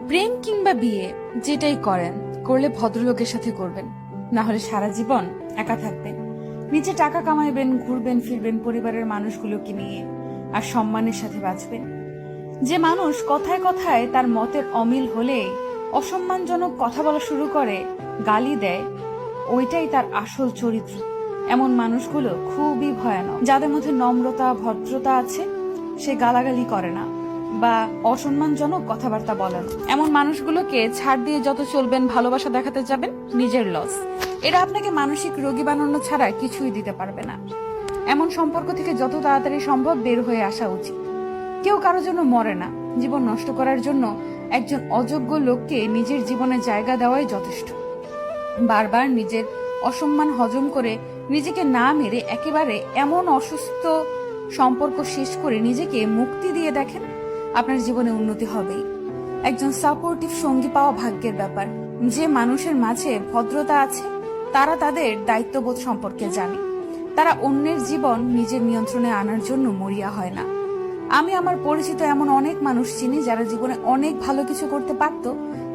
প্রেম কিংবা বিয়ে যেটাই করেন, করলে ভদ্রলোকের সাথে করবেন, না হলে সারা জীবন একা থাকবেন। নিজে টাকা কামাইবেন, ঘুরবেন ফিরবেন পরিবারের মানুষগুলোকে নিয়ে, আর সম্মানের সাথে বাঁচবেন। যে মানুষ কথায় কথায় তার মতের অমিল হলে অসম্মানজনক কথা বলা শুরু করে, গালি দেয়, ওইটাই তার আসল চরিত্র। এমন মানুষগুলো খুবই ভয়ানক। যাদের মধ্যে নম্রতা ভদ্রতা আছে, সে গালাগালি করে না বা অসম্মানজনক কথাবার্তা বলেন। এমন মানুষগুলোকে ছাড় দিয়ে যত চলবেন, ভালোবাসা দেখাতে যাবেন, নিজের লস। এরা আপনাকে মানসিক রোগী বানানো ছাড়া কিছুই দিতে পারবে না। এমন সম্পর্ক থেকে যত তাড়াতাড়ি সম্ভব বের হয়ে আসা উচিত। কেউ কারোর জন্য মরে না। জীবন নষ্ট করার জন্য একজন অযোগ্য লোককে নিজের জীবনে জায়গা দেওয়াই যথেষ্ট। বারবার নিজের অসম্মান হজম করে নিজেকে না মেরে একেবারে এমন অসুস্থ সম্পর্ক শেষ করে নিজেকে মুক্তি দিয়ে দেখেন, আপনার জীবনে উন্নতি হবেই। একজন সাপোর্টিভ সঙ্গী পাওয়া ভাগ্যের ব্যাপার। যে মানুষের মাঝে ভদ্রতা আছে, তারা তাদের দায়িত্ববোধ সম্পর্কে জানে। তারা অন্যের জীবন নিজের নিয়ন্ত্রণে আনার জন্য মরিয়া হয় না। আমি আমার পরিচিত এমন অনেক মানুষ চিনি যারা জীবনে অনেক ভালো কিছু করতে পারত,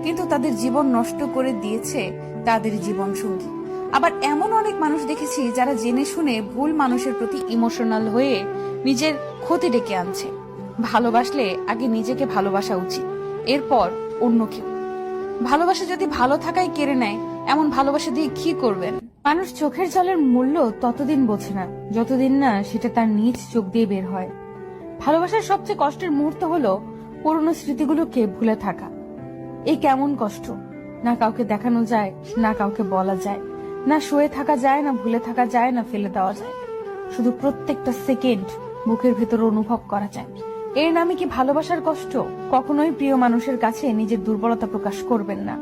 কিন্তু তাদের জীবন নষ্ট করে দিয়েছে তাদের জীবন সঙ্গী। আবার এমন অনেক মানুষ দেখেছি যারা জেনে শুনে ভুল মানুষের প্রতি ইমোশনাল হয়ে নিজের ক্ষতি ডেকে আনছে। ভালোবাসলে আগে নিজেকে ভালোবাসা উচিত, এরপর অন্য কেউ। ভালোবাসা যদি ভালো থাকাই কেড়ে নেয়, এমন ভালোবাসা দিয়ে কি করবেন? মানুষ চোখের জলের মূল্য ততদিন বোঝে না যতদিন না সেটা তার নিজ চোখ দিয়ে বের হয়। ভালোবাসার সবচেয়ে কষ্টের মুহূর্ত হলো পুরনো স্মৃতিগুলোকে ভুলে থাকা। এই কেমন কষ্ট! না কাউকে দেখানো যায়, না কাউকে বলা যায়, না শুয়ে থাকা যায়, না ভুলে থাকা যায়, না ফেলে দেওয়া যায়। শুধু প্রত্যেকটা সেকেন্ড বুকের ভেতর অনুভব করা যায়। এর নামে কি ভালোবাসার কষ্ট? কখনোই প্রিয় মানুষের কাছে নিজের দুর্বলতা প্রকাশ করবেন না।